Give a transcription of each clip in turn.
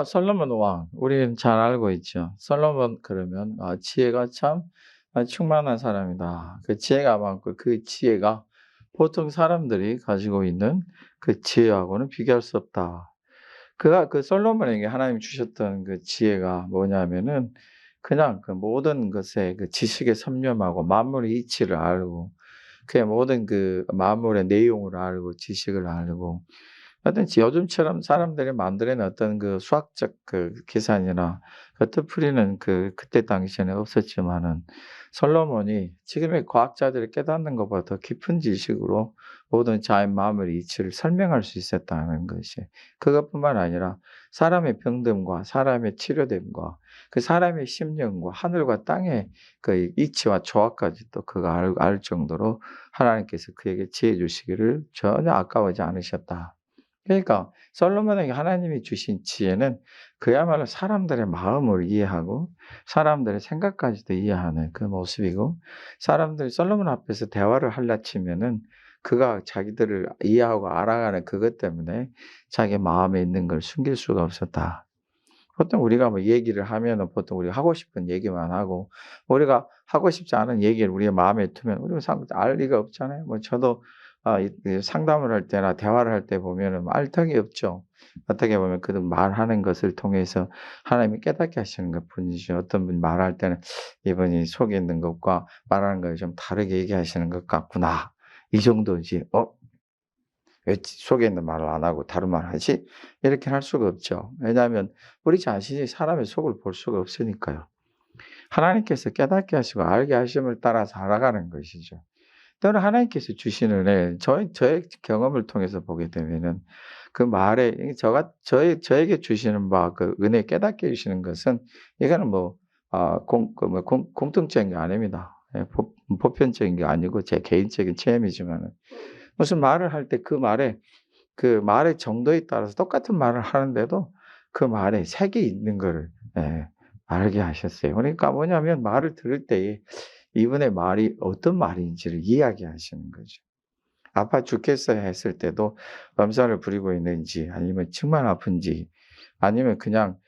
솔로몬 왕 우리는 잘 알고 있죠. 솔로몬 그러면 지혜가 참 충만한 사람이다. 그 지혜가 많고 그 지혜가 보통 사람들이 가지고 있는 그 지혜하고는 비교할 수 없다. 그가 그 솔로몬에게 하나님이 주셨던 그 지혜가 뭐냐면은 그냥 그 모든 것에 그 지식에 선념하고 만물의 이치를 알고 그의 모든 그 만물의 내용을 알고 지식을 알고 하여튼 요즘처럼 사람들이 만들어낸 어떤 그 수학적 그 계산이나 어떤 풀이는 그때 당시에는 없었지만은 솔로몬이 지금의 과학자들이 깨닫는 것보다 더 깊은 지식으로 모든 자연 마음의 이치를 설명할 수 있었다는 것이 그것뿐만 아니라 사람의 병듦과 사람의 치료됨과 그 사람의 심령과 하늘과 땅의 그 이치와 조화까지도 그가 알 정도로 하나님께서 그에게 지혜 주시기를 전혀 아까워하지 않으셨다. 그러니까 솔로몬에게 하나님이 주신 지혜는 그야말로 사람들의 마음을 이해하고 사람들의 생각까지도 이해하는 그 모습이고 사람들이 솔로몬 앞에서 대화를 하려 치면은 그가 자기들을 이해하고 알아가는 그것 때문에 자기 마음에 있는 걸 숨길 수가 없었다. 보통 우리가 뭐 얘기를 하면은 보통 우리가 하고 싶은 얘기만 하고 우리가 하고 싶지 않은 얘기를 우리의 마음에 두면 우리가 알 리가 없잖아요. 뭐 저도 이 상담을 할 때나 대화를 할 때 보면은 알 턱이 없죠. 어떻게 보면 그 말하는 것을 통해서 하나님이 깨닫게 하시는 것뿐이죠. 어떤 분이 말할 때는 '이분이 속에 있는 것과 말하는 걸 좀 다르게 얘기하시는 것 같구나.' 이 정도지 '왜 속에 있는 말을 안 하고 다른 말을 하지?' 이렇게 할 수가 없죠. 왜냐하면 우리 자신이 사람의 속을 볼 수가 없으니까요. 하나님께서 깨닫게 하시고 알게 하심을 따라 살아가는 것이죠. 때로는 하나님께서 주시는 저의 경험을 통해서 보게 되면은 그 말에 저에게 주시는 바 그 은혜 깨닫게 해 주시는 것은 이거는 뭐 공통적인 게 아닙니다. 보편적인 게 아니고 제 개인적인 체험이지만은 무슨 말을 할 때 그 말의 정도에 따라서 똑같은 말을 하는데도 그 말에 색이 있는 거를 예 알게 하셨어요. 그러니까 뭐냐면 말을 들을 때에 이분의 말이 어떤 말인지를 이야기하시는 거죠. "아파 죽겠어요." 했을 때도 엄살을 부리고 있는지 아니면 정말 아픈지 아니면 그냥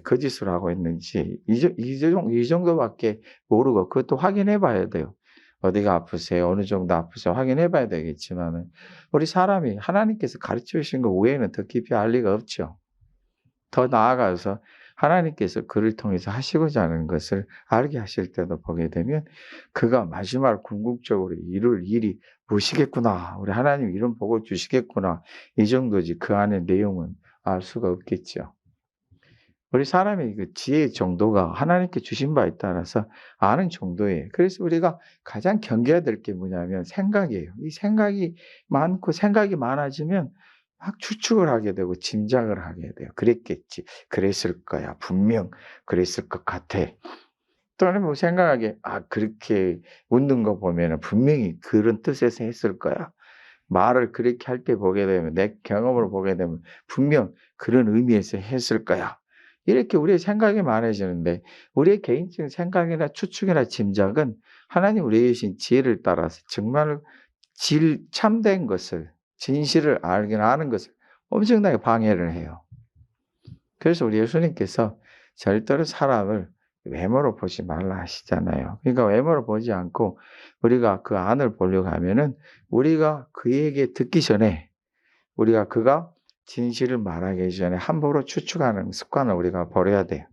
거짓을 하고 있는지 이 정도밖에 모르고 그것도 확인해 봐야 돼요. 어디가 아프세요? 어느 정도 아프세요? 확인해 봐야 되겠지만은 우리 사람이 하나님께서 가르쳐 주신 것 외에는 더 깊이 알 리가 없죠. 더 나아가서 하나님께서 그를 통해서 하시고자 하는 것을 알게 하실 때도 보게 되면 그가 마지막 궁극적으로 이룰 일이 무엇이겠구나. 우리 하나님 이런 복을 주시겠구나. 이 정도지 그 안의 내용은 알 수가 없겠죠. 우리 사람의 그 지혜의 정도가 하나님께 주신 바에 따라서 아는 정도예요. 그래서 우리가 가장 경계해야 될 게 뭐냐면 생각이에요. 이 생각이 많고 생각이 많아지면 막 추측을 하게 되고 짐작을 하게 돼요. '그랬겠지. 그랬을 거야. 분명 그랬을 것 같아.' 또는 뭐 생각하기에 '아 그렇게 웃는 거 보면은 분명히 그런 뜻에서 했을 거야.' 말을 그렇게 할 때 보게 되면 내 경험으로 보게 되면 '분명 그런 의미에서 했을 거야.' 이렇게 우리의 생각이 많아지는데 우리의 개인적인 생각이나 추측이나 짐작은 하나님 우리에게 주신 지혜를 따라서 정말 참된 것을 진실을 알긴 아는 것을 엄청나게 방해를 해요. 그래서 우리 예수님께서 절대로 사람을 외모로 보지 말라 하시잖아요. 그러니까 외모로 보지 않고 우리가 그 안을 보려고 하면은 우리가 그에게 듣기 전에 그가 진실을 말하기 전에 함부로 추측하는 습관을 우리가 버려야 돼요.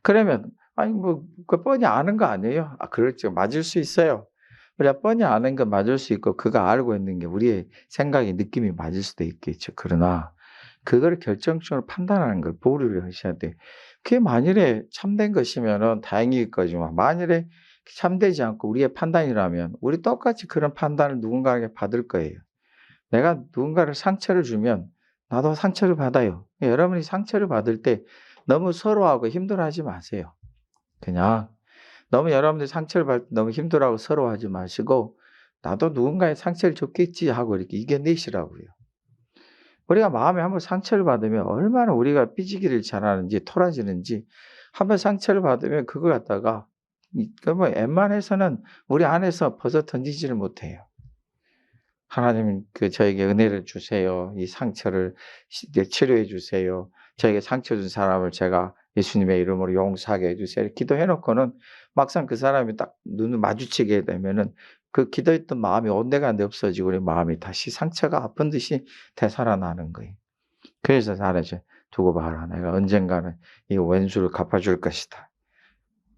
그러면 아니 뭐 그 뻔히 아는 거 아니에요? 그렇죠. 맞을 수 있어요. 우리가 뻔히 아는 건 맞을 수 있고 그가 알고 있는 게 우리의 생각의 느낌이 맞을 수도 있겠죠. 그러나 그거를 결정적으로 판단하는 걸 보류를 하셔야 돼요. 그게 만일에 참된 것이면은 다행일 거지만 만일에 참되지 않고 우리의 판단이라면 우리 똑같이 그런 판단을 누군가에게 받을 거예요. 내가 누군가를 상처를 주면 나도 상처를 받아요. 여러분이 상처를 받을 때 너무 서로하고 힘들어하지 마세요. 그냥 너무 여러분들이 상처를 받을 때 너무 힘들어하고 서러워하지 마시고 '나도 누군가의 상처를 줬겠지.' 하고 이렇게 이겨내시라고요. 우리가 마음에 한번 상처를 받으면 얼마나 우리가 삐지기를 잘하는지 토라지는지 한번 상처를 받으면 그걸 갖다가 웬만해서는 우리 안에서 벗어 던지지를 못해요. 하나님 저에게 은혜를 주세요. 이 상처를 치료해 주세요. 저에게 상처 준 사람을 제가 예수님의 이름으로 용서하게 해 주세요. 기도해 놓고는 막상 그 사람이 딱 눈을 마주치게 되면은 그 기도했던 마음이 온데간데 없어지고 우리 마음이 다시 상처가 아픈 듯이 되살아나는 거예요. 그래서 잘하죠. 두고 봐라. 내가 언젠가는 이 원수를 갚아줄 것이다.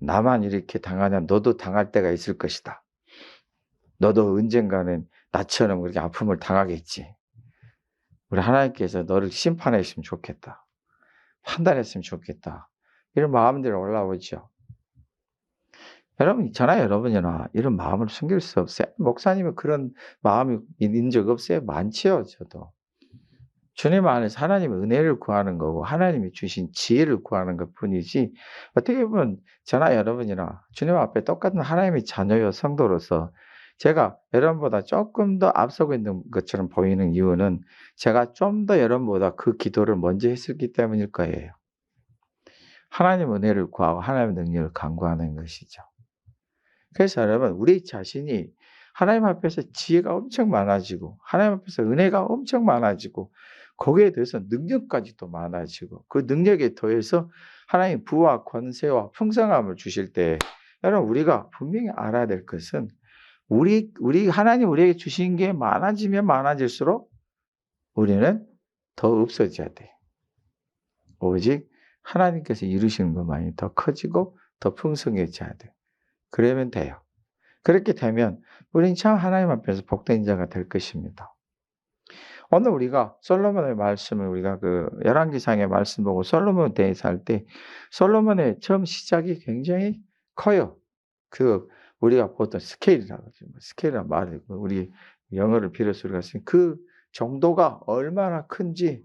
나만 이렇게 당하냐 너도 당할 때가 있을 것이다. 너도 언젠가는 나처럼 그렇게 아픔을 당하겠지. 우리 하나님께서 너를 심판했으면 좋겠다. 판단했으면 좋겠다. 이런 마음들이 올라오죠. 여러분 있잖아요. 여러분이나 이런 마음을 숨길 수 없어요. 목사님은 그런 마음이 있는 적 없어요? 많지요. 저도. 주님 안에서 하나님의 은혜를 구하는 거고 하나님이 주신 지혜를 구하는 것뿐이지 어떻게 보면 저나 여러분이나 주님 앞에 똑같은 하나님의 자녀요 성도로서 제가 여러분보다 조금 더 앞서고 있는 것처럼 보이는 이유는 제가 좀 더 여러분보다 그 기도를 먼저 했었기 때문일 거예요. 하나님 은혜를 구하고 하나님의 능력을 간구하는 것이죠. 그래서 여러분 우리 자신이 하나님 앞에서 지혜가 엄청 많아지고 하나님 앞에서 은혜가 엄청 많아지고 거기에 대해서 능력까지도 많아지고 그 능력에 더해서 하나님 부와 권세와 풍성함을 주실 때 여러분 우리가 분명히 알아야 될 것은 우리 하나님 우리에게 주신 게 많아지면 많아질수록 우리는 더 없어져야 돼. 오직 하나님께서 이루시는 것만이 더 커지고 더 풍성해져야 돼. 그러면 돼요. 그렇게 되면 우리는 참 하나님 앞에서 복된 자가 될 것입니다. 오늘 우리가 솔로몬의 말씀을 우리가 열왕기상의 말씀 보고 솔로몬에 대해서 할 때 솔로몬의 처음 시작이 굉장히 커요. 우리가 보통 스케일이라고 하죠. 스케일이란 말이 우리 영어를 빌어서 우리가 쓰는 그 정도가 얼마나 큰지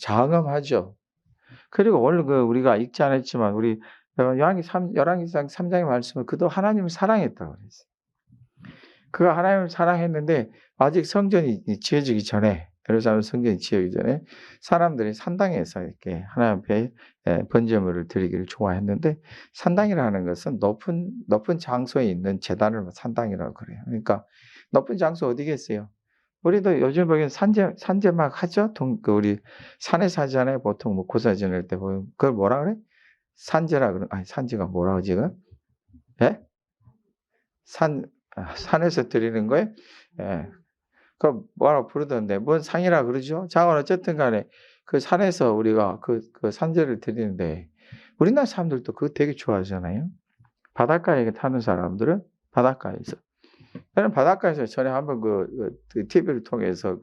장엄하죠. 그리고 오늘 우리가 읽지 않았지만 우리 열왕기상 3장의 말씀은 그도 하나님을 사랑했다고 그랬어요. 그가 하나님을 사랑했는데 아직 성전이 지어지기 전에 예루살렘 성전이 지어지기 전에 사람들이 산당에서 이렇게 하나님 앞에 번제물을 드리기를 좋아했는데 산당이라는 것은 높은 장소에 있는 제단을 산당이라고 그래요. 그러니까 높은 장소 어디겠어요? 우리도 요즘 보기엔 산제 막 하죠. 우리 산에서 하잖아요. 보통 뭐 고사 지낼 때 보면 그걸 뭐라 그래? 산제라 그러 아니 산제가 뭐라고 지금? 예? 산에서 드리는 거예요? 예. 그 뭐라고 부르던데 뭔 상이라 그러죠? 자 어쨌든 간에 그 산에서 우리가 그 산제를 드리는데 우리나라 사람들도 그거 되게 좋아하잖아요. 바닷가에 타는 사람들은 바닷가에서. 저는 바닷가에서 전에 한번 TV를 통해서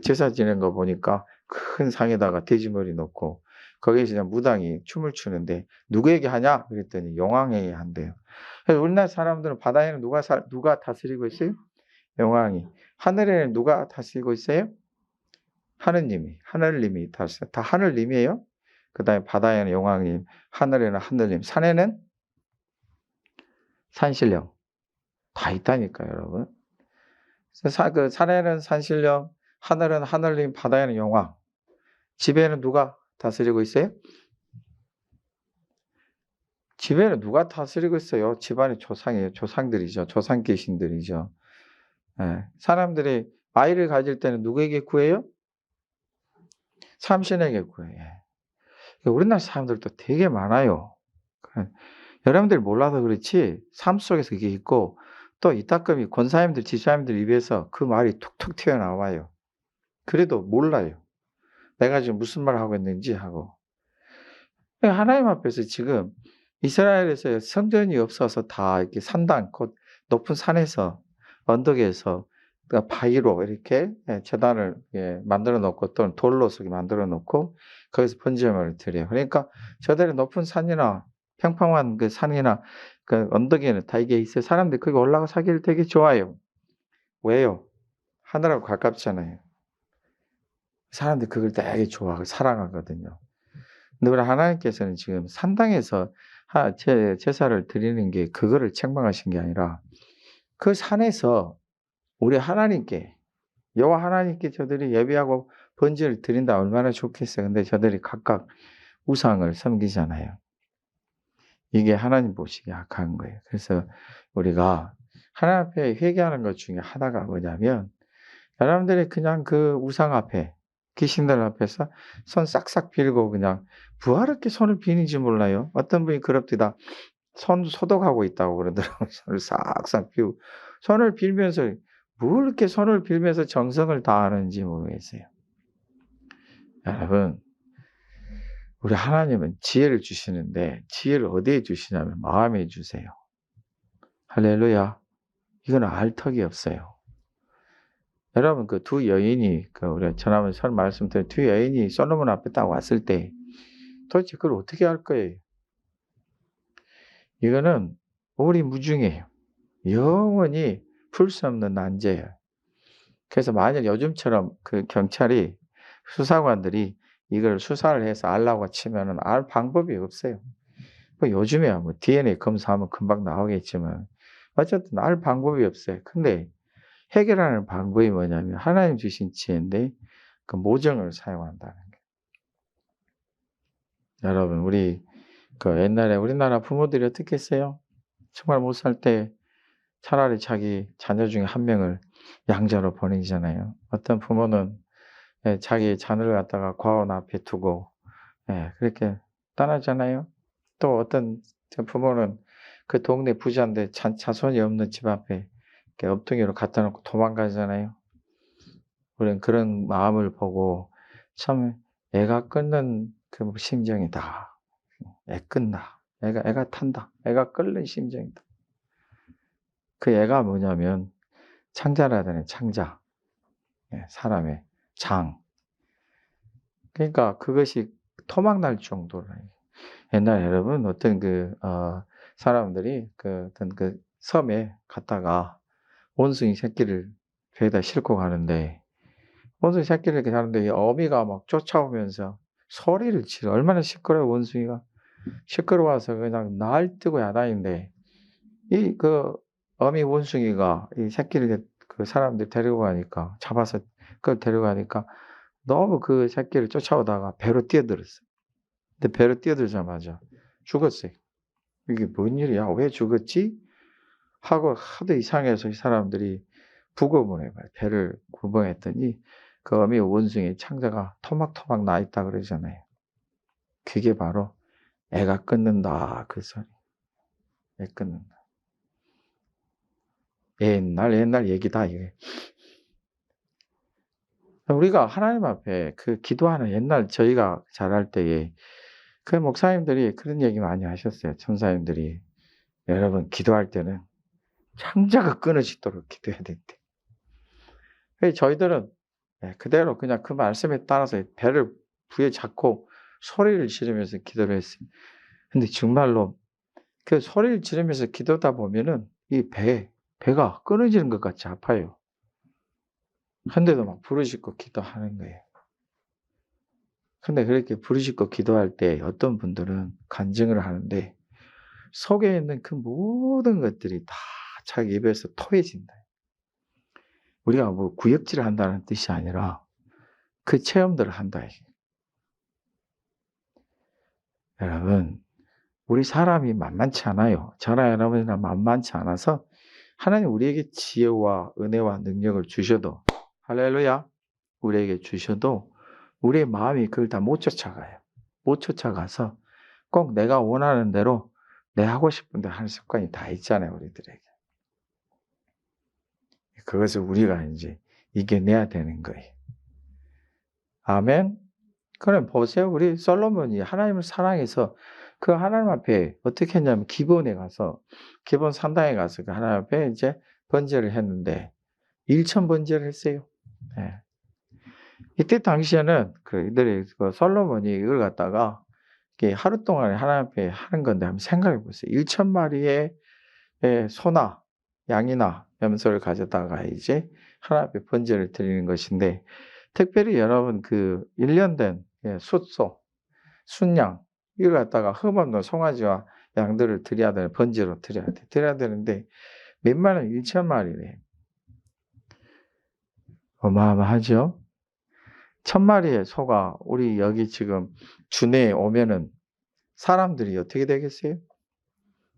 제사 지내는 거 보니까 큰 상에다가 돼지머리 놓고 거기에서 그냥 무당이 춤을 추는데 누구에게 하냐? 그랬더니 용왕에게 한대요. 그래서 우리나라 사람들은 바다에는 누가 다스리고 있어요? 용왕이. 하늘에는 누가 다스리고 있어요? 하늘님이 다스려. 다 하늘님이에요. 그다음에 바다에는 용왕님, 하늘에는 하늘님, 산에는 산신령. 다 있다니까요, 여러분. 산에는 산신령, 하늘은 하늘님, 바다에는 용왕. 집에는 누가 다스리고 있어요? 집에는 누가 다스리고 있어요? 집안의 조상이에요. 조상들이죠. 조상 귀신들이죠. 예. 사람들이 아이를 가질 때는 누구에게 구해요? 삼신에게 구해요. 우리나라 사람들도 되게 많아요. 여러분들이 몰라서 그렇지 삶 속에서 그게 있고 또 이따금이 권사님들, 지사님들 입에서 그 말이 툭툭 튀어나와요. 그래도 몰라요. 내가 지금 무슨 말을 하고 있는지 하고. 하나님 앞에서 지금 이스라엘에서 성전이 없어서 다 이렇게 산당, 곧 높은 산에서 언덕에서 바위로 이렇게 제단을 만들어 놓고 또는 돌로 만들어 놓고 거기서 번제물을 드려요. 그러니까 저들의 높은 산이나 평평한 그 산이나 그 언덕에는 다 이게 있어요. 사람들이 거기 올라가서 하기를 되게 좋아해요. 왜요? 하늘하고 가깝잖아요. 사람들이 그걸 되게 좋아하고 사랑하거든요. 근데 우리 하나님께서는 지금 산당에서 제사를 드리는 게 그거를 책망하신 게 아니라 그 산에서 우리 하나님께 여호와 하나님께 저들이 예배하고 번제를 드린다 얼마나 좋겠어요. 근데 저들이 각각 우상을 섬기잖아요. 이게 하나님 보시기에 악한 거예요. 그래서 우리가 하나님 앞에 회개하는 것 중에 하나가 뭐냐면 여러분들이 그냥 그 우상 앞에, 귀신들 앞에서 손 싹싹 빌고 그냥 뭐하렇게 손을 비는지 몰라요. 어떤 분이 그럽디다. 손 소독하고 있다고 그러더라고요. 손을 싹싹 비우고. 손을 빌면서 뭐 이렇게 손을 빌면서 정성을 다하는지 모르겠어요. 여러분, 우리 하나님은 지혜를 주시는데 지혜를 어디에 주시냐면 마음에 주세요. 할렐루야. 이건 알 턱이 없어요. 여러분, 그 두 여인이, 우리 지난번에 설 말씀드린 두 여인이 솔로몬 앞에 딱 왔을 때 도대체 그걸 어떻게 할 거예요? 이거는 오리무중이에요. 영원히 풀 수 없는 난제예요. 그래서 만약 요즘처럼 그 경찰이, 수사관들이 이걸 수사를 해서 알라고 치면은 알 방법이 없어요. 뭐 요즘에야 뭐 DNA 검사하면 금방 나오겠지만 어쨌든 알 방법이 없어요. 근데 해결하는 방법이 뭐냐면 하나님 주신 지혜인데 그 모정을 사용한다는 거예요. 여러분, 우리 그 옛날에 우리나라 부모들이 어떻게 했어요? 정말 못 살 때 차라리 자기 자녀 중에 한 명을 양자로 보내잖아요. 어떤 부모는 자기 자녀를 갖다가 과원 앞에 두고 그렇게 떠나잖아요. 또 어떤 부모는 그 동네 부자인데 자손이 없는 집 앞에 이렇게 엎둥이로 갖다 놓고 도망가잖아요. 우리는 그런 마음을 보고 참 애가 끊는 그 심정이다. 애 끈다. 애가 탄다. 애가 끓는 심정이다. 그 애가 뭐냐면 창자라는 창자. 사람의 장. 그러니까 그것이 토막날 정도로. 옛날에 여러분 어떤 사람들이 어떤 그 섬에 갔다가 원숭이 새끼를 배에다 싣고 가는데 원숭이 새끼를 이렇게 가는데 이 어미가 막 쫓아오면서 소리를 지르. 얼마나 시끄러워요, 원숭이가. 시끄러워서 그냥 날뛰고 야단인데 이 어미 원숭이가 이 새끼를 그 사람들이 데리고 가니까 잡아서 그걸 데려가니까 너무 그 새끼를 쫓아오다가 배로 뛰어들었어요. 근데 배로 뛰어들자마자 죽었어요. 이게 뭔 일이야? 왜 죽었지? 하고 하도 이상해서 이 사람들이 부검을 해봐요. 배를 구멍했더니 그 어미 원숭이 창자가 토막토막 나 있다 그러잖아요. 그게 바로 애가 끊는다 그 소리. 애 끊는다. 옛날 얘기다 이게. 우리가 하나님 앞에 그 기도하는 옛날 저희가 자랄 때에 그 목사님들이 그런 얘기 많이 하셨어요. 천사님들이 여러분 기도할 때는 창자가 끊어지도록 기도해야 된대. 저희들은 그대로 그냥 그 말씀에 따라서 배를 부여잡고 소리를 지르면서 기도를 했어요. 근데 정말로 그 소리를 지르면서 기도하다 보면은 이 배가 끊어지는 것 같이 아파요. 근데도 막 부르짖고 기도하는 거예요. 근데 그렇게 부르짖고 기도할 때 어떤 분들은 간증을 하는데 속에 있는 그 모든 것들이 다 자기 입에서 토해진다. 우리가 뭐 구역질을 한다는 뜻이 아니라 그 체험들을 한다. 여러분, 우리 사람이 만만치 않아요. 저나 여러분이나 만만치 않아서 하나님 우리에게 지혜와 은혜와 능력을 주셔도, 할렐루야, 우리에게 주셔도 우리의 마음이 그걸 다 못 쫓아가요. 못 쫓아가서 꼭 내가 원하는 대로 내 하고 싶은 대로 하는 습관이 다 있잖아요, 우리들에게. 그것을 우리가 이제 이겨내야 되는 거예요. 아멘. 그럼 보세요. 우리 솔로몬이 하나님을 사랑해서 그 하나님 앞에 어떻게 했냐면 기본에 가서, 기본 산당에 가서 그 하나님 앞에 이제 번제를 했는데 1천 번제를 했어요. 네. 이때 당시에는 이들이 솔로몬이 이걸 갖다가 하루 동안에 하나님 앞에 하는 건데 한번 생각해 보세요. 1천 마리의 소나 양이나 염소를 가져다가 이제 하나님 앞에 번제를 드리는 것인데 특별히 여러분 1년 된 숫소, 순양 이걸 갖다가 흠없는 송아지와 양들을 드려야 되는 번제로 드려야 되는데 몇만 원 1천 마리래. 어마어마하죠? 1,000마리의 소가 우리 여기 지금 주내에 오면은 사람들이 어떻게 되겠어요?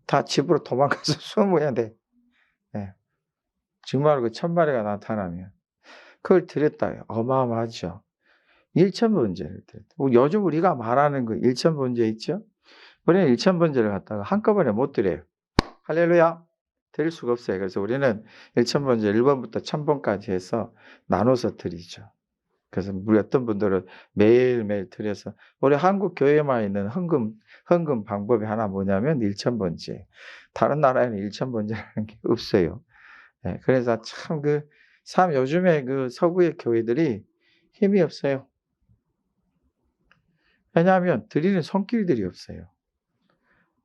다 집으로 도망가서 숨어야 돼. 네. 정말 1,000마리가 나타나면. 그걸 드렸다. 어마어마하죠. 일천번제를 드렸다. 요즘 우리가 말하는 그 일천번제 있죠? 우리는 일천번제를 갖다가 한꺼번에 못 드려요. 할렐루야. 드릴 수가 없어요. 그래서 우리는 일천번제 1번부터 1000번까지 해서 나눠서 드리죠. 그래서 우리 어떤 분들은 매일매일 드려서 우리 한국 교회만 있는 헌금 방법이 하나 뭐냐면 일천번제. 다른 나라에는 일천번제라는 게 없어요. 네, 그래서 참 요즘에 그 서구의 교회들이 힘이 없어요. 왜냐하면 드리는 손길들이 없어요.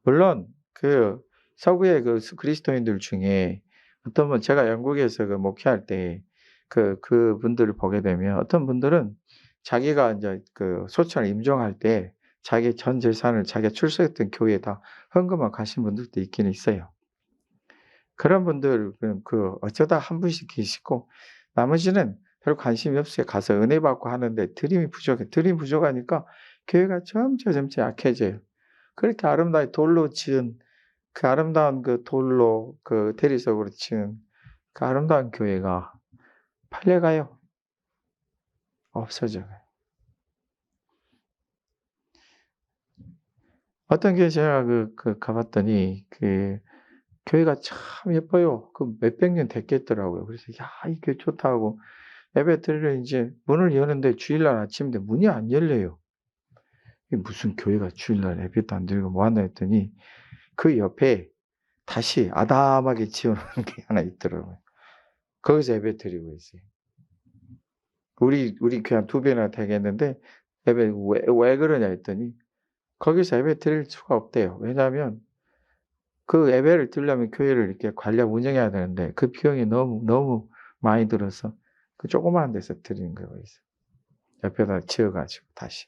물론 그 서구의 그 그리스도인들 중에 어떤 분 제가 영국에서 그 목회할 때 그분들을 보게 되면 어떤 분들은 자기가 이제 그 소천을 임종할 때 자기 전 재산을 자기가 출석했던 교회에다 헌금을 가신 분들도 있긴 있어요. 그런 분들은 어쩌다 한 분씩 계시고 나머지는 별 관심이 없어요. 가서 은혜 받고 하는데 드림이 부족해. 드림이 부족하니까 교회가 점차 약해져요. 그렇게 아름다운 돌로 지은 그 아름다운 그 돌로 그 대리석으로 지은 그 아름다운 교회가 팔려가요. 없어져요. 어떤 교회 제가 가봤더니 교회가 참 예뻐요. 몇백 년 됐겠더라고요. 그래서 이 교회 좋다고 예배 드리러 이제 문을 여는데 주일날 아침인데 문이 안 열려요. 이게 무슨 교회가 주일날 예배도 안 드리고 뭐 하나 했더니 그 옆에 다시 아담하게 지어놓은 게 하나 있더라고요. 거기서 예배 드리고 있어요. 우리 교회 한 2배나 되겠는데 예배 왜 그러냐 했더니 거기서 예배 드릴 수가 없대요. 왜냐하면 그 예배를 드리려면 교회를 이렇게 관리하고 운영해야 되는데 그 비용이 너무 많이 들어서 그 조그마한 데서 드리는 거예요. 옆에다 지어가지고 다시.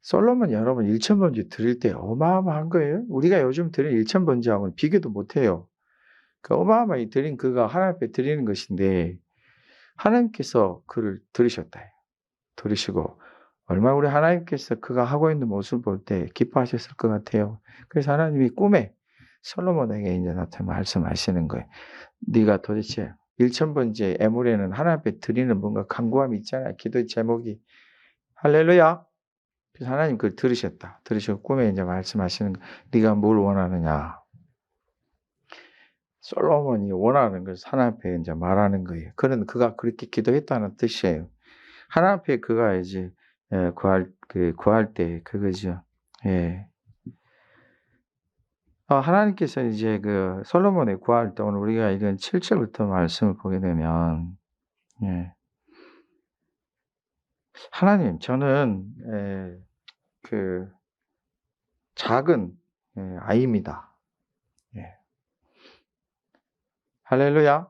솔로몬 여러분 1000번째 드릴 때 어마어마한 거예요. 우리가 요즘 드린 1000번째하고는 비교도 못해요. 그 어마어마하게 드린 그가 하나님 앞에 드리는 것인데 하나님께서 그를 들으셨다. 들으시고 얼마나 우리 하나님께서 그가 하고 있는 모습을 볼 때 기뻐하셨을 것 같아요. 그래서 하나님이 꿈에 솔로몬에게 이제 나타나 말씀하시는 거예요. 네가 도대체 1000번째 애물에는 하나님 앞에 드리는 뭔가 간구함이 있잖아요. 기도의 제목이. 할렐루야. 그래서 하나님 그걸 들으셨다. 들으시고 꿈에 이제 말씀하시는 거. 네가 뭘 원하느냐. 솔로몬이 원하는 것을 하나님 앞에 이제 말하는 거예요. 그는 그가 그렇게 기도했다는 뜻이에요. 하나님 앞에 그가 이제 구할 때 그거죠. 예. 하나님께서 이제 솔로몬의 구할 때 오늘 우리가 이건 7절부터 말씀을 보게 되면 예. 하나님 저는 작은 아이입니다. 예. 할렐루야.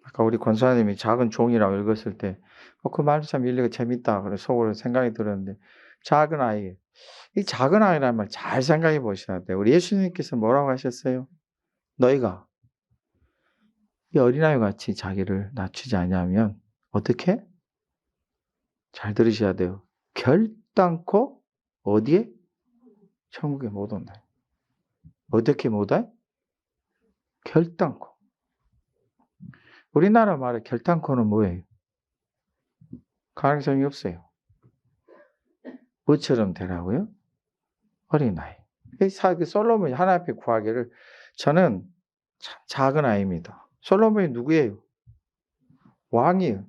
아까 우리 권사님이 작은 종이라고 읽었을 때 그 말도 참 일리가 재밌다. 그래 속으로 생각이 들었는데 작은 아이. 이 작은 아이라는 말 잘 생각해 보셔야 돼요. 우리 예수님께서 뭐라고 하셨어요? 너희가 이 어린아이 같이 자기를 낮추지 않으면 어떻게? 잘 들으셔야 돼요. 결단코 어디에? 천국에 못 온다. 어떻게 못 와? 결단코. 우리나라 말에 결단코는 뭐예요? 가능성이 없어요. 뭐처럼 되라고요? 어린아이. 솔로몬이 하나님 앞에 구하기를 저는 참 작은 아이입니다. 솔로몬이 누구예요? 왕이에요.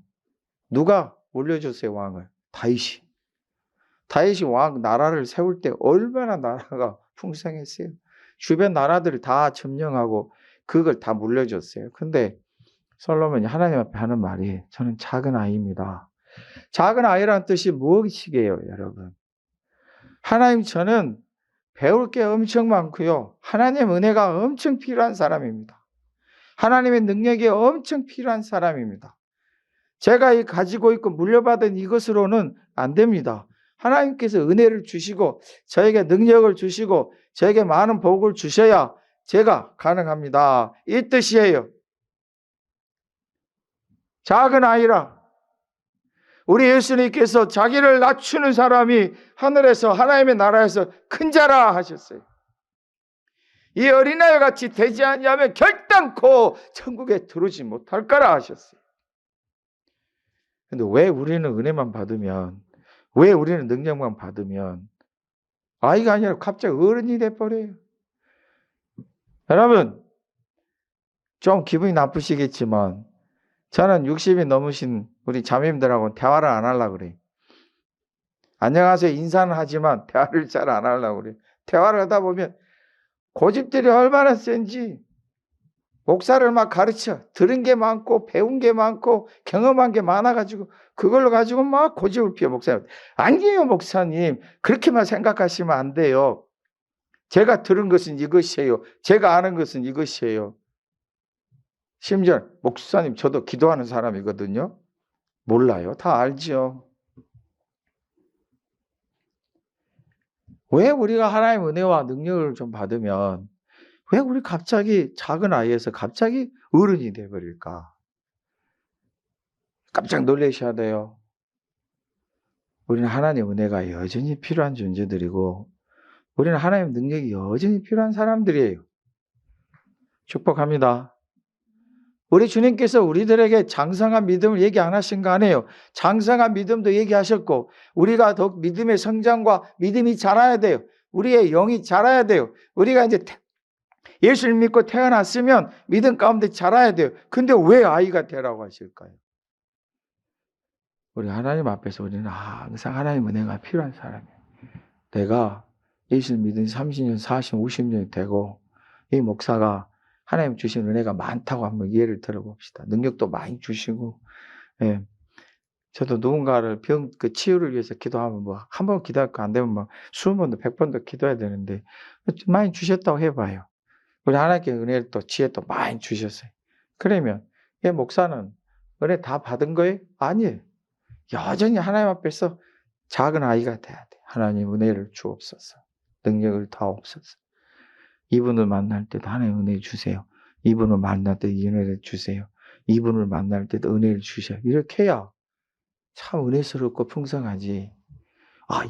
누가 올려줬어요, 왕을? 다윗이. 다윗이 나라를 세울 때 얼마나 나라가 풍성했어요. 주변 나라들을 다 점령하고 그걸 다 물려줬어요. 근데 솔로몬이 하나님 앞에 하는 말이 저는 작은 아이입니다. 작은 아이라는 뜻이 무엇이게요, 여러분? 하나님 저는 배울 게 엄청 많고요. 하나님의 은혜가 엄청 필요한 사람입니다. 하나님의 능력이 엄청 필요한 사람입니다. 제가 가지고 있고 물려받은 이것으로는 안 됩니다. 하나님께서 은혜를 주시고 저에게 능력을 주시고 저에게 많은 복을 주셔야 제가 가능합니다. 이 뜻이에요. 작은 아이라. 우리 예수님께서 자기를 낮추는 사람이 하늘에서 하나님의 나라에서 큰 자라 하셨어요. 이 어린아이 같이 되지 않냐면 결단코 천국에 들어오지 못할 거라 하셨어요. 근데 왜 우리는 은혜만 받으면, 왜 우리는 능력만 받으면 아이가 아니라 갑자기 어른이 돼버려요? 여러분, 좀 기분이 나쁘시겠지만 저는 60이 넘으신 우리 자매님들하고 대화를 안 하려고 그래요. 안녕하세요 인사는 하지만 대화를 잘 안 하려고 그래요. 대화를 하다 보면 고집들이 얼마나 센지, 목사를 막 가르쳐 들은 게 많고 배운 게 많고 경험한 게 많아가지고 그걸로 가지고 막 고집을 피워. 목사님, 아니에요 목사님, 그렇게만 생각하시면 안 돼요. 제가 들은 것은 이것이에요. 제가 아는 것은 이것이에요. 심지어 목사님, 저도 기도하는 사람이거든요. 몰라요? 다 알죠. 왜 우리가 하나님의 은혜와 능력을 좀 받으면 왜 우리 갑자기 작은 아이에서 갑자기 어른이 돼버릴까? 깜짝 놀라셔야 돼요. 우리는 하나님의 은혜가 여전히 필요한 존재들이고 우리는 하나님의 능력이 여전히 필요한 사람들이에요. 축복합니다. 우리 주님께서 우리들에게 장성한 믿음을 얘기 안 하신 거 아니에요. 장성한 믿음도 얘기하셨고 우리가 더욱 믿음의 성장과 믿음이 자라야 돼요. 우리의 영이 자라야 돼요. 우리가 이제 예수를 믿고 태어났으면 믿음 가운데 자라야 돼요. 근데 왜 아이가 되라고 하실까요? 우리 하나님 앞에서 우리는 항상 하나님 은혜가 필요한 사람이에요. 내가 예수를 믿은 30년, 40년, 50년이 되고 이 목사가 하나님 주신 은혜가 많다고 한번 이해를 들어봅시다. 능력도 많이 주시고, 예. 저도 누군가를 치유를 위해서 기도하면 한 번 기도할 거 안 되면 20번도 100번도 기도해야 되는데 많이 주셨다고 해봐요. 우리 하나님께 은혜를 또 지혜 또 많이 주셨어요. 그러면 이 목사는 은혜 다 받은 거예요? 아니에요. 여전히 하나님 앞에서 작은 아이가 돼야 돼. 하나님 은혜를 주옵소서. 능력을 다옵소서. 이분을 만날 때도 하나님 은혜 주세요. 이분을 만날 때도 은혜를 주세요. 이분을 만날 때도 은혜를 주셔요. 이렇게 해야 참 은혜스럽고 풍성하지.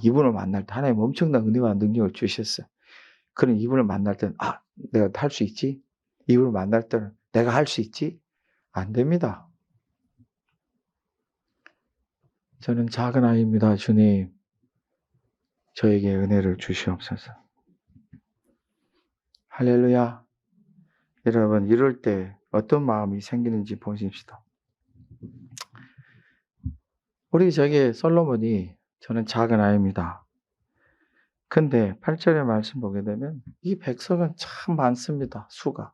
이분을 만날 때 하나님 엄청난 은혜와 능력을 주셨어요. 그럼 이분을 만날 때는 내가 할 수 있지? 이분을 만날 때는 내가 할 수 있지? 안 됩니다. 저는 작은 아이입니다. 주님, 저에게 은혜를 주시옵소서. 할렐루야. 여러분, 이럴 때 어떤 마음이 생기는지 보십시다. 우리 솔로몬이 저는 작은 아이입니다. 근데 8절의 말씀 보게 되면 이 백성은 참 많습니다. 수가.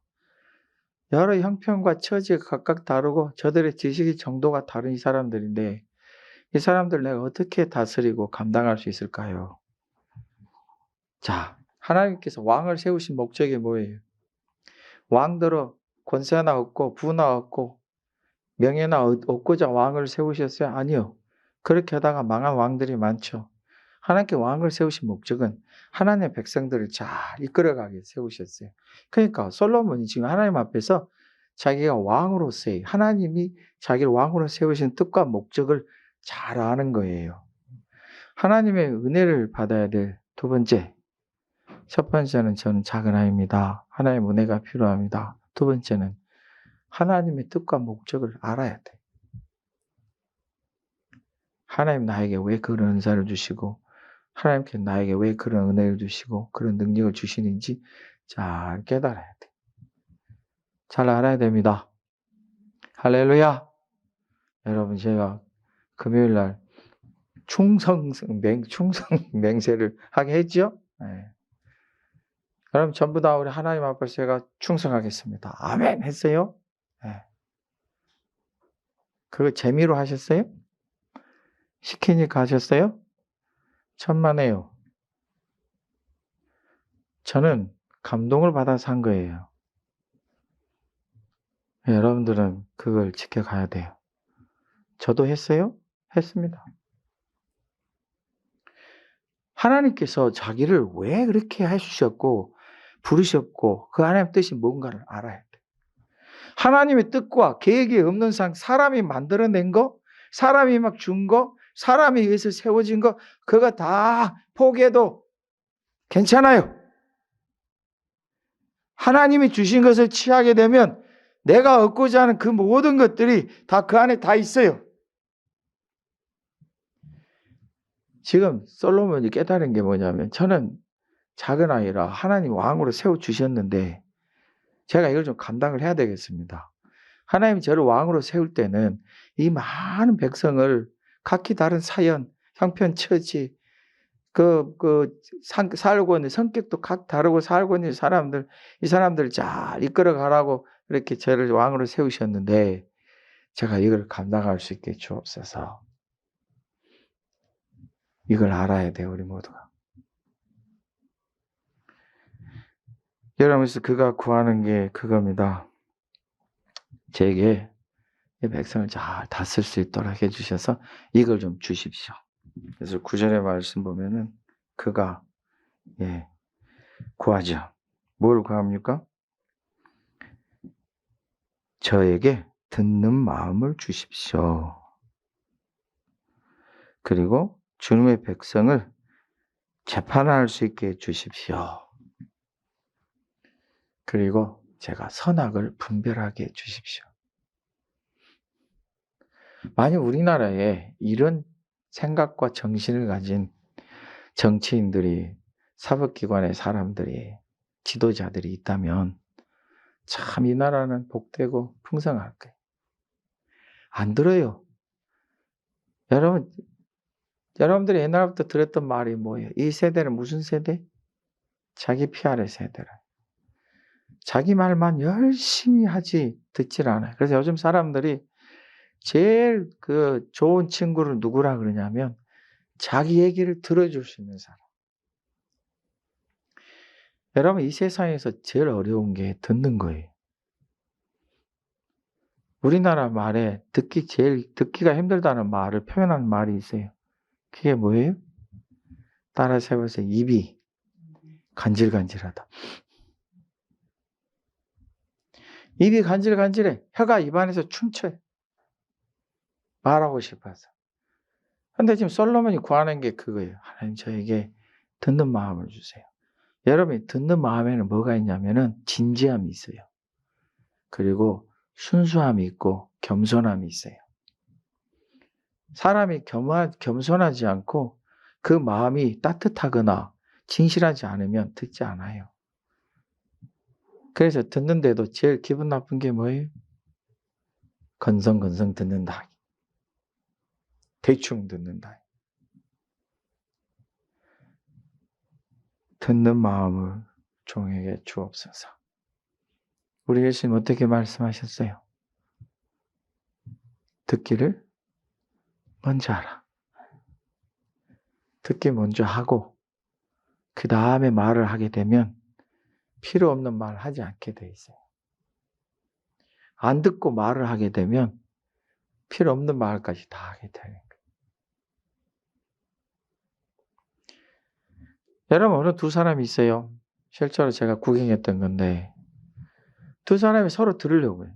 여러 형편과 처지가 각각 다르고 저들의 지식의 정도가 다른 이 사람들인데 이 사람들 내가 어떻게 다스리고 감당할 수 있을까요? 자, 하나님께서 왕을 세우신 목적이 뭐예요? 왕들은 권세나 얻고 부나 얻고 명예나 얻고자 왕을 세우셨어요? 아니요. 그렇게 하다가 망한 왕들이 많죠. 하나님께 왕을 세우신 목적은 하나님의 백성들을 잘 이끌어가게 세우셨어요. 그러니까 솔로몬이 지금 하나님 앞에서 자기가 왕으로서의 하나님이 자기를 왕으로 세우신 뜻과 목적을 잘 아는 거예요. 하나님의 은혜를 받아야 될 두 번째. 첫 번째는 저는 작은 아이입니다. 하나님의 은혜가 필요합니다. 두 번째는 하나님의 뜻과 목적을 알아야 돼. 하나님 나에게 왜 그런 은사를 주시고 하나님께 나에게 왜 그런 은혜를 주시고 그런 능력을 주시는지 잘 깨달아야 돼. 잘 알아야 됩니다. 할렐루야. 여러분, 제가 금요일 날 충성 맹세를 하게 했죠? 네. 여러분, 전부 다 우리 하나님 앞에서 제가 충성하겠습니다. 아멘 했어요? 네. 그거 재미로 하셨어요? 시키니까 하셨어요? 천만에요. 저는 감동을 받아서 한 거예요. 여러분들은 그걸 지켜가야 돼요. 저도 했어요? 했습니다. 하나님께서 자기를 왜 그렇게 해주셨고 부르셨고 그 하나님의 뜻이 뭔가를 알아야 돼. 하나님의 뜻과 계획이 없는 사람이 만들어낸 거, 사람이 막 준 거, 사람에 의해서 세워진 거, 그거 다 포기해도 괜찮아요. 하나님이 주신 것을 취하게 되면 내가 얻고자 하는 그 모든 것들이 다 그 안에 다 있어요. 지금 솔로몬이 깨달은 게 뭐냐면, 저는 작은 아이라 하나님 왕으로 세워주셨는데 제가 이걸 좀 감당을 해야 되겠습니다. 하나님이 저를 왕으로 세울 때는 이 많은 백성을 각기 다른 사연, 형편, 처지, 살고 있는 성격도 각 다르고 살고 있는 사람들, 이 사람들을 잘 이끌어 가라고 이렇게 저를 왕으로 세우셨는데 제가 이걸 감당할 수 있게 주옵소서. 이걸 알아야 돼요, 우리 모두가. 여러분께서 그가 구하는 게 그겁니다. 제게 이 백성을 잘 다스릴 수 있도록 해주셔서 이걸 좀 주십시오. 그래서 9절의 말씀 보면은 그가 구하죠. 뭘 구합니까? 저에게 듣는 마음을 주십시오. 그리고 주님의 백성을 재판할 수 있게 해주십시오. 그리고 제가 선악을 분별하게 해주십시오. 만약 우리나라에 이런 생각과 정신을 가진 정치인들이, 사법기관의 사람들이, 지도자들이 있다면 참 이 나라는 복되고 풍성할 거예요. 안 들어요. 여러분들이 옛날부터 들었던 말이 뭐예요? 이 세대는 무슨 세대? 자기 피 아래 세대라. 자기 말만 열심히 하지 듣질 않아요. 그래서 요즘 사람들이 제일 좋은 친구를 누구라 그러냐면 자기 얘기를 들어줄 수 있는 사람. 여러분, 이 세상에서 제일 어려운 게 듣는 거예요. 우리나라 말에 듣기가 힘들다는 말을 표현하는 말이 있어요. 그게 뭐예요? 따라서 해보세요. 입이 간질간질하다. 입이 간질간질해. 혀가 입안에서 춤춰요. 말하고 싶어서. 근데 지금 솔로몬이 구하는 게 그거예요. 하나님, 저에게 듣는 마음을 주세요. 여러분이 듣는 마음에는 뭐가 있냐면은 진지함이 있어요. 그리고 순수함이 있고 겸손함이 있어요. 사람이 겸손하지 않고 그 마음이 따뜻하거나 진실하지 않으면 듣지 않아요. 그래서 듣는데도 제일 기분 나쁜 게 뭐예요? 건성건성 듣는다. 대충 듣는다. 듣는 마음을 종에게 주옵소서. 우리 예수님 어떻게 말씀하셨어요? 듣기를 먼저 하라. 듣기 먼저 하고 그 다음에 말을 하게 되면 필요 없는 말을 하지 않게 돼 있어요. 안 듣고 말을 하게 되면 필요 없는 말까지 다 하게 되는 거예요. 여러분, 어느 두 사람이 있어요. 실제로 제가 구경했던 건데 두 사람이 서로 들으려고 해요.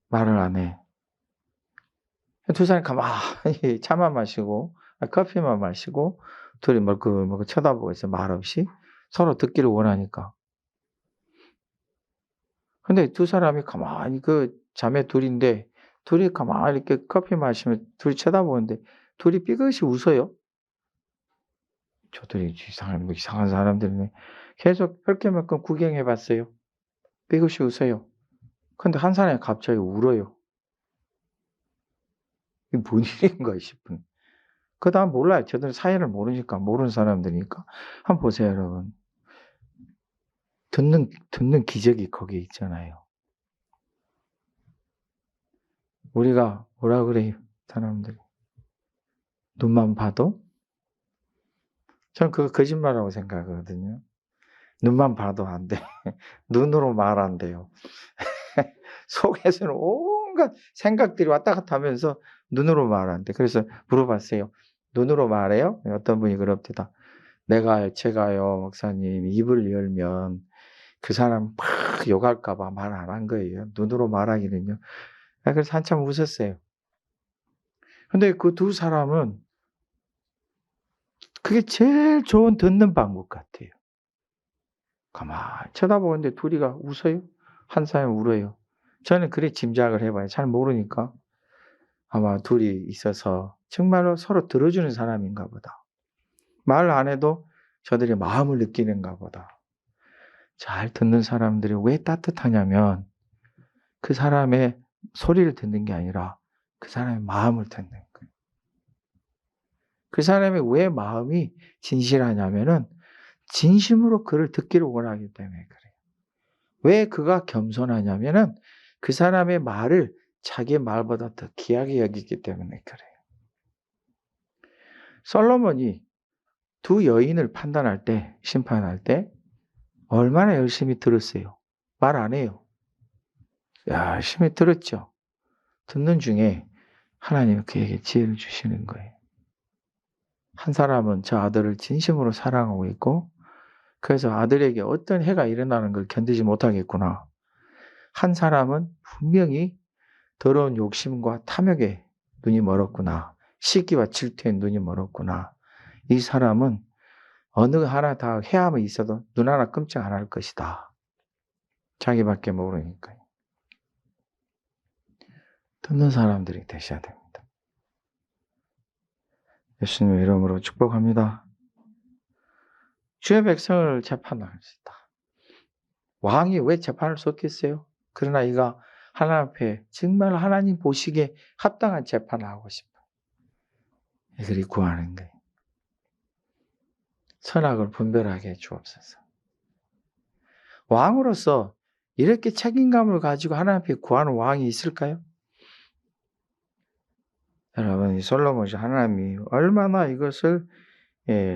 말을 안 해. 두 사람이 가만히 차만 마시고 커피만 마시고 둘이 멀끔멀끔 쳐다보고 있어요. 말 없이. 서로 듣기를 원하니까. 근데 두 사람이 가만히 자매 둘인데 둘이 가만히 이렇게 커피 마시면 둘이 쳐다보는데 둘이 삐끗이 웃어요. 저들이 이상한 사람들이네. 계속 헐케만큼 구경해 봤어요. 삐끗이 웃어요. 근데 한 사람이 갑자기 울어요. 이게 뭔 일인가 싶은. 그 다음 몰라요. 저들 사연을 모르니까, 모르는 사람들이니까. 한번 보세요, 여러분. 듣는 기적이 거기에 있잖아요. 우리가 뭐라 그래요, 사람들이. 눈만 봐도? 저는 그거 거짓말이라고 생각하거든요. 눈만 봐도 안 돼. 눈으로 말 안 돼요. 속에서는 온갖 생각들이 왔다 갔다 하면서 눈으로 말 안 돼. 그래서 물어봤어요. 눈으로 말해요? 어떤 분이 그럽니다. 제가요, 목사님, 입을 열면 그 사람 막 욕할까봐 말 안 한 거예요. 눈으로 말하기는요. 그래서 한참 웃었어요. 근데 그 두 사람은 그게 제일 좋은 듣는 방법 같아요. 가만히 쳐다보는데 둘이가 웃어요? 한 사람이 울어요? 저는 그래 짐작을 해봐요. 잘 모르니까. 아마 둘이 있어서 정말로 서로 들어주는 사람인가 보다. 말 안 해도 저들이 마음을 느끼는가 보다. 잘 듣는 사람들이 왜 따뜻하냐면 그 사람의 소리를 듣는 게 아니라 그 사람의 마음을 듣는 거예요. 그 사람의 왜 마음이 진실하냐면은 진심으로 그를 듣기를 원하기 때문에 그래요. 왜 그가 겸손하냐면은 그 사람의 말을 자기의 말보다 더 귀하게 여기기 때문에 그래요. 솔로몬이 두 여인을 판단할 때, 심판할 때 얼마나 열심히 들었어요. 말 안 해요. 열심히 들었죠. 듣는 중에 하나님은 그에게 지혜를 주시는 거예요. 한 사람은 저 아들을 진심으로 사랑하고 있고 그래서 아들에게 어떤 해가 일어나는 걸 견디지 못하겠구나. 한 사람은 분명히 더러운 욕심과 탐욕에 눈이 멀었구나. 시기와 질투에 눈이 멀었구나. 이 사람은 어느 하나 다 해함이 있어도 눈 하나 끔찍 안 할 것이다. 자기밖에 모르니까요. 듣는 사람들이 되셔야 됩니다. 예수님의 이름으로 축복합니다. 주의 백성을 재판할 수 있다. 왕이 왜 재판을 쏟겠어요? 그러나 이가 하나님 앞에 정말 하나님 보시기에 합당한 재판을 하고 싶어요. 이들이 구하는 거예요. 선악을 분별하게 해 주옵소서. 왕으로서 이렇게 책임감을 가지고 하나님 앞에 구하는 왕이 있을까요? 여러분, 이 솔로몬이 하나님이 얼마나 이것을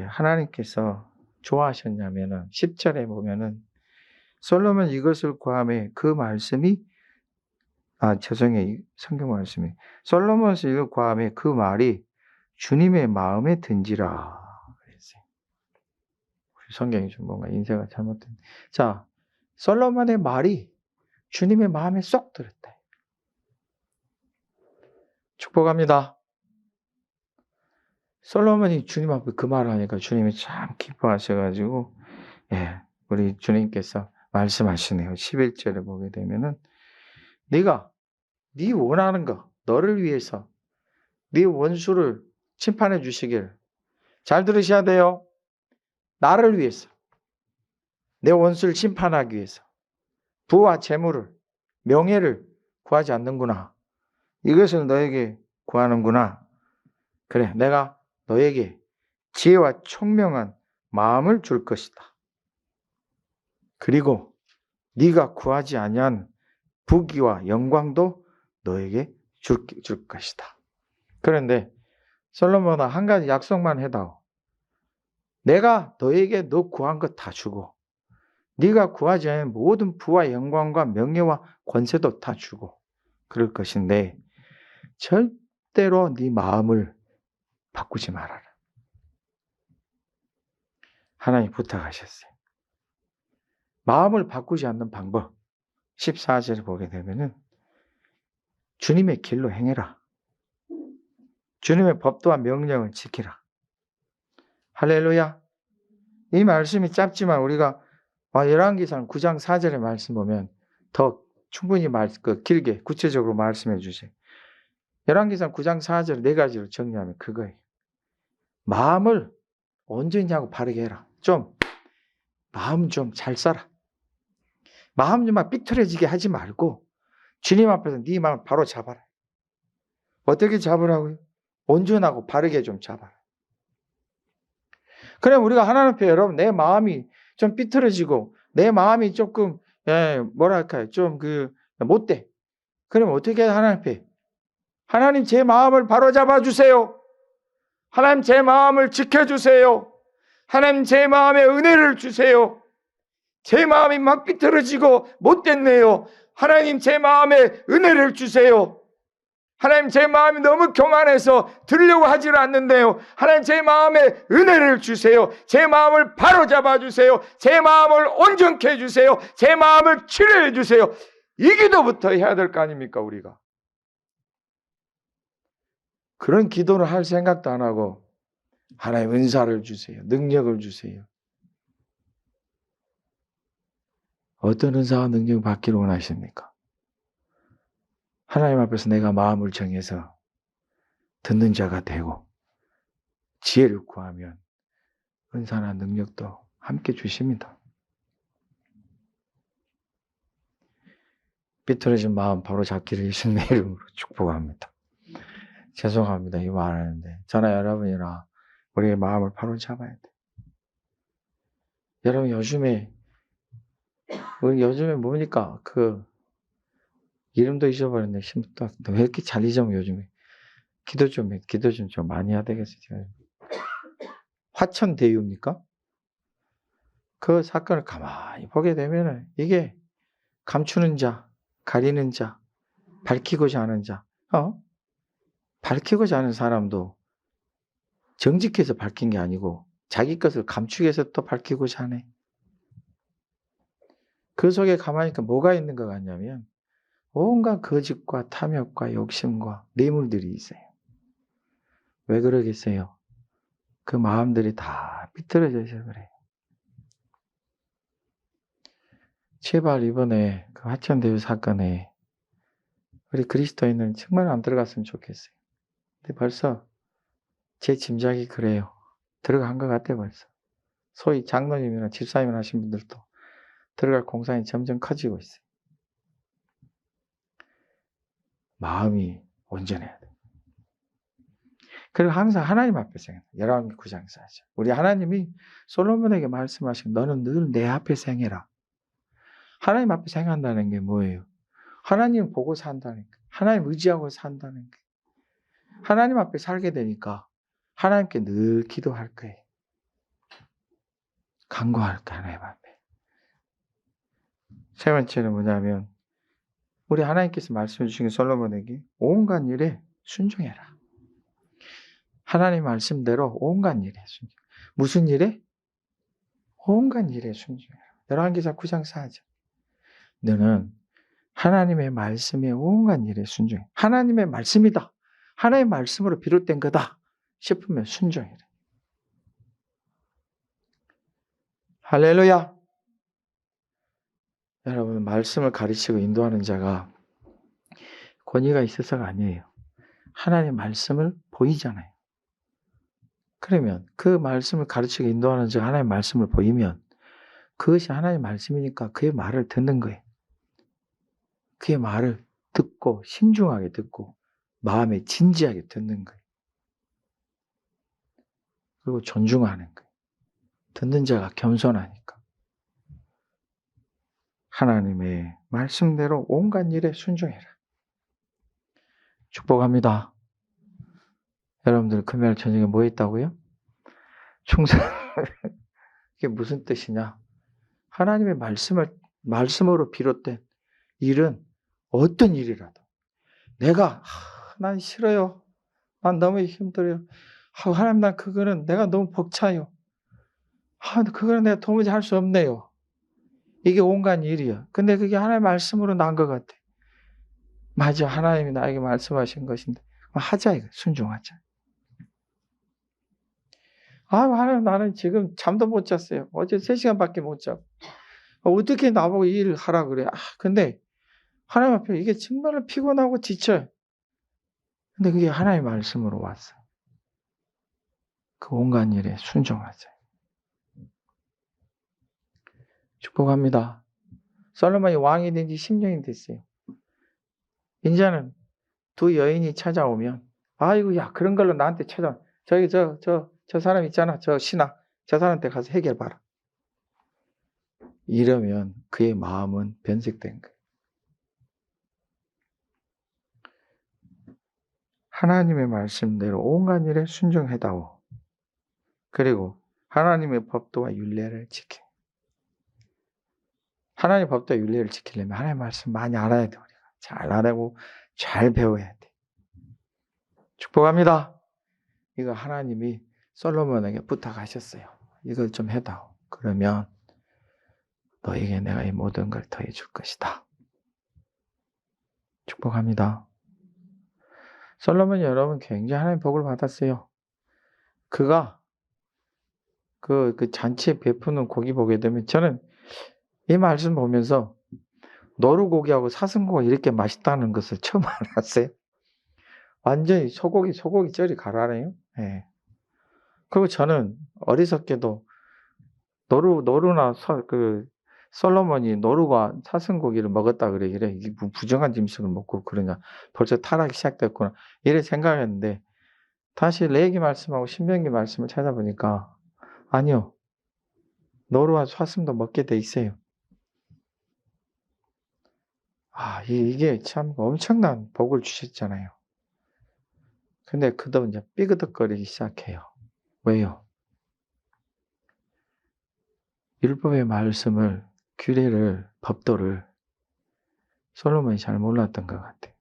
하나님께서 좋아하셨냐면은 10절에 보면은 솔로몬 이것을 구하며 그 말씀이 성경 말씀이 솔로몬이 이걸 구하며 그 말이 주님의 마음에 든지라 그랬어요. 성경이 좀 뭔가 인쇄가 잘못된. 자, 솔로몬의 말이 주님의 마음에 쏙 들었다. 축복합니다. 솔로몬이 주님 앞에 그 말을 하니까 주님이 참 기뻐하셔가지고, 우리 주님께서 말씀하시네요. 11절에 보게 되면은, 네가 네 원하는 거, 너를 위해서 네 원수를 심판해 주시길. 잘 들으셔야 돼요. 나를 위해서, 내 원수를 심판하기 위해서 부와 재물을, 명예를 구하지 않는구나. 이것을 너에게 구하는구나. 그래, 내가 너에게 지혜와 총명한 마음을 줄 것이다. 그리고 네가 구하지 아니한 부귀와 영광도 너에게 줄 것이다. 그런데 솔로몬아, 한 가지 약속만 해다오. 내가 너에게 너 구한 것 다 주고 네가 구하지 않은 모든 부와 영광과 명예와 권세도 다 주고 그럴 것인데 절대로 네 마음을 바꾸지 말아라. 하나님 부탁하셨어요. 마음을 바꾸지 않는 방법 14절을 보게 되면은 주님의 길로 행해라. 주님의 법도와 명령을 지키라. 할렐루야. 이 말씀이 짧지만 우리가 열왕기상 9장 4절의 말씀 보면 더 충분히 길게 구체적으로 말씀해 주세요. 열왕기상 9장 4절 4가지로 정리하면 그거예요. 마음을 언제냐고 바르게 해라. 마음 좀 잘 써라. 마음 좀 막 삐뚤어지게 하지 말고 주님 앞에서 네 마음 바로 잡아라. 어떻게 잡으라고요? 온전하고 바르게 좀 잡아라. 그럼 우리가 하나님 앞에 여러분 내 마음이 좀 삐뚤어지고 내 마음이 조금 못돼. 그럼 어떻게 해야 하나님 앞에? 하나님 제 마음을 바로 잡아주세요. 하나님 제 마음을 지켜주세요. 하나님 제 마음에 은혜를 주세요. 제 마음이 막 삐뚤어지고 못됐네요. 하나님 제 마음에 은혜를 주세요. 하나님 제 마음이 너무 교만해서 들으려고 하질 않는데요. 하나님 제 마음에 은혜를 주세요. 제 마음을 바로 잡아주세요. 제 마음을 온전케 해주세요. 제 마음을 치료해 주세요. 이 기도부터 해야 될 거 아닙니까 우리가. 그런 기도를 할 생각도 안 하고 하나님 은사를 주세요. 능력을 주세요. 어떤 은사와 능력을 받기를 원하십니까? 하나님 앞에서 내가 마음을 정해서 듣는 자가 되고 지혜를 구하면 은사나 능력도 함께 주십니다. 비틀어진 마음 바로 잡기를 예수님의 이름으로 축복합니다. 죄송합니다. 이 말하는데 저나 여러분이나 우리의 마음을 바로 잡아야 돼. 여러분 우리 요즘에 뭡니까? 그 이름도 잊어버렸네. 왜 이렇게 잘 잊어먹어 요즘에? 기도 좀 많이 해야 되겠어요. 화천대유입니까? 그 사건을 가만히 보게 되면은 이게 감추는 자, 가리는 자, 밝히고자 하는 자, 밝히고자 하는 사람도 정직해서 밝힌 게 아니고 자기 것을 감추기 위해서 또 밝히고자 하네. 그 속에 가만히 있으니까 뭐가 있는 것 같냐면 온갖 거짓과 탐욕과 욕심과 뇌물들이 있어요. 왜 그러겠어요? 그 마음들이 다 삐뚤어져 있어서 그래요. 제발 이번에 그 화천대유 사건에 우리 그리스도인은 정말 안 들어갔으면 좋겠어요. 근데 벌써 제 짐작이 그래요. 들어간 것 같아요, 벌써. 소위 장로님이나 집사님을 하신 분들도 들어갈 공산이 점점 커지고 있어요. 마음이 온전해야 돼요. 그리고 항상 하나님 앞에서 열왕기 9장 4절. 우리 하나님이 솔로몬에게 말씀하신 너는 늘 내 앞에서 행해라. 하나님 앞에서 행한다는 게 뭐예요? 하나님 보고 산다는 거. 하나님 의지하고 산다는 거. 하나님 앞에 살게 되니까 하나님께 늘 기도할 거예요. 간구할 거예요, 하나님 앞에. 세 번째는 뭐냐면 우리 하나님께서 말씀해 주신 솔로몬에게 온갖 일에 순종해라. 하나님 말씀대로 온갖 일에 순종. 무슨 일에? 온갖 일에 순종해라. 열왕기상 9장 4절. 너는 하나님의 말씀에 온갖 일에 순종해. 하나님의 말씀이다. 하나님의 말씀으로 비롯된 거다 싶으면 순종해라. 할렐루야. 여러분 말씀을 가르치고 인도하는 자가 권위가 있어서가 아니에요. 하나님의 말씀을 보이잖아요. 그러면 그 말씀을 가르치고 인도하는 자가 하나님의 말씀을 보이면 그것이 하나님의 말씀이니까 그의 말을 듣는 거예요. 그의 말을 듣고 신중하게 듣고 마음에 진지하게 듣는 거예요. 그리고 존중하는 거예요. 듣는 자가 겸손하니까. 하나님의 말씀대로 온갖 일에 순종해라. 축복합니다. 여러분들 금요일 저녁에 뭐 했다고요? 충성. 이게 무슨 뜻이냐? 하나님의 말씀으로 비롯된 일은 어떤 일이라도 난 싫어요. 난 너무 힘들어요. 하나님 난 그거는 내가 너무 벅차요. 그거는 내가 도무지 할 수 없네요. 이게 온갖 일이야. 근데 그게 하나님의 말씀으로 난 것 같아. 맞아. 하나님이 나에게 말씀하신 것인데 하자 이거. 순종하자. 하나님 나는 지금 잠도 못 잤어요. 어제 3시간밖에 못 자고. 어떻게 나보고 이 일을 하라 그래. 근데 하나님 앞에 이게 정말 피곤하고 지쳐요. 근데 그게 하나님의 말씀으로 왔어. 그 온갖 일에 순종하자. 축복합니다. 솔로몬이 왕이 된 지 10년이 됐어요. 이제는 두 여인이 찾아오면 아이고 야 그런 걸로 나한테 찾아와. 저기 저 사람 있잖아. 저 신하. 저 사람한테 가서 해결봐라. 이러면 그의 마음은 변색된 거예요. 하나님의 말씀대로 온갖 일에 순종해다오. 그리고 하나님의 법도와 율례를 지켜. 하나님의 법도와 율례를 지키려면 하나님의 말씀 많이 알아야 돼. 우리가 잘 알고 잘 배워야 돼. 축복합니다. 이거 하나님이 솔로몬에게 부탁하셨어요. 이걸 좀 해다오. 그러면 너에게 내가 이 모든 걸 더해 줄 것이다. 축복합니다. 솔로몬이 여러분 굉장히 하나님의 복을 받았어요. 그가 그 잔치에 베푸는 고기 보게 되면 저는 이 말씀 보면서 노루고기하고 사슴고기 이렇게 맛있다는 것을 처음 알았어요. 완전히 소고기 쩔이 가라네요. 예. 그리고 저는 어리석게도 노루나 솔로몬이 노루와 사슴고기를 먹었다 그러길래 이게 뭐 부정한 짐승을 먹고 그러냐. 벌써 타락이 시작됐구나. 이래 생각했는데 다시 레위기 말씀하고 신명기 말씀을 찾아보니까 아니요. 노루와 사슴도 먹게 돼 있어요. 이게 참 엄청난 복을 주셨잖아요. 근데 그도 이제 삐그덕거리기 시작해요. 왜요? 율법의 말씀을, 규례를, 법도를 솔로몬이 잘 몰랐던 것 같아요.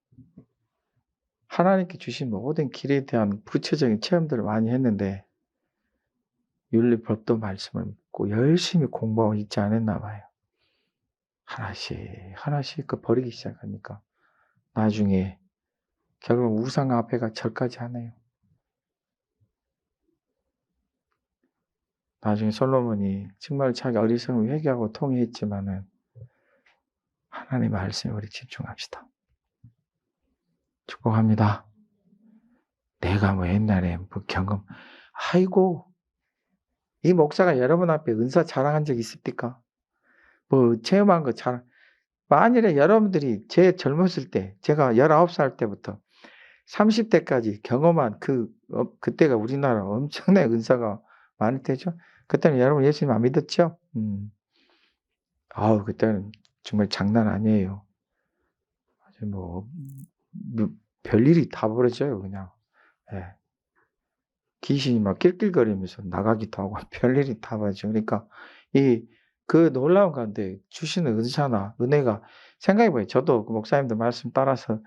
하나님께 주신 모든 길에 대한 구체적인 체험들을 많이 했는데 윤리 법도 말씀을 묻고 열심히 공부하고 있지 않았나 봐요. 하나씩 버리기 시작하니까 나중에 결국 우상 앞에가 절까지 하네요. 나중에 솔로몬이 정말 자기 어리석음을 회개하고 통회했지만은 하나님의 말씀에 우리 집중합시다. 축복합니다. 내가 뭐 옛날에 뭐 경험, 이 목사가 여러분 앞에 은사 자랑한 적 있습니까? 뭐 체험한 거 만일에 여러분들이 제 젊었을 때, 제가 19살 때부터 30대까지 경험한 그때가 우리나라 엄청난 은사가 많을 때죠. 그때는 여러분 예수님 안 믿었죠? 그때는 정말 장난 아니에요. 아주 별일이 다 벌어져요, 그냥. 예. 귀신이 막 낄낄거리면서 나가기도 하고 별일이 다 벌어져요. 그러니까 그 놀라운 가운데 주시는 은사나 은혜가 생각해봐요. 저도 그 목사님들 말씀 따라서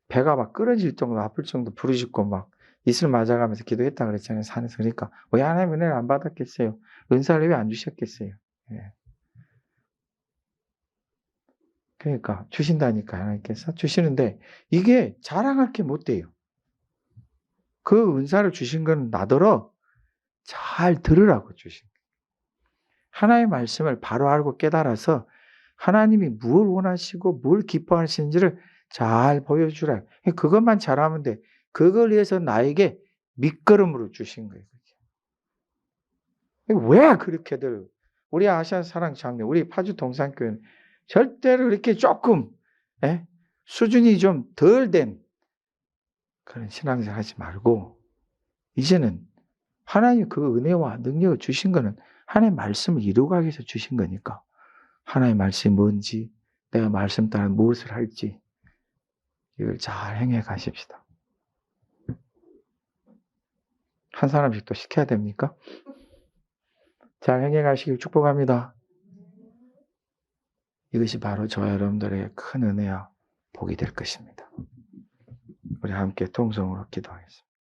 배가 막 끊어질 정도 아플 정도 부르짖고 막 이슬 맞아가면서 기도했다 그랬잖아요, 산에서. 그러니까 왜 하나님 은혜를 안 받았겠어요? 은사를 왜 안 주셨겠어요? 예. 그러니까 주신다니까 하나님께서 주시는데 이게 자랑할 게 못 돼요. 그 은사를 주신 건 나더러 잘 들으라고 주신 거예요. 하나님의 말씀을 바로 알고 깨달아서 하나님이 뭘 원하시고 뭘 기뻐하시는지를 잘 보여주라. 그것만 잘하면 돼. 그걸 위해서 나에게 밑거름으로 주신 거예요. 왜 그렇게들 우리 아시아 사랑 장로, 우리 파주 동산교회는 절대로 이렇게 조금 수준이 좀 덜 된 그런 신앙생활 하지 말고 이제는 하나님 그 은혜와 능력을 주신 거는 하나님의 말씀을 이루어가기 위해서 주신 거니까 하나님의 말씀이 뭔지 내가 말씀 따라 무엇을 할지 이걸 잘 행해 가십시다. 한 사람씩 또 시켜야 됩니까? 잘 행해 가시길 축복합니다. 이것이 바로 저와 여러분들에게 큰 은혜와 복이 될 것입니다. 우리 함께 통성으로 기도하겠습니다.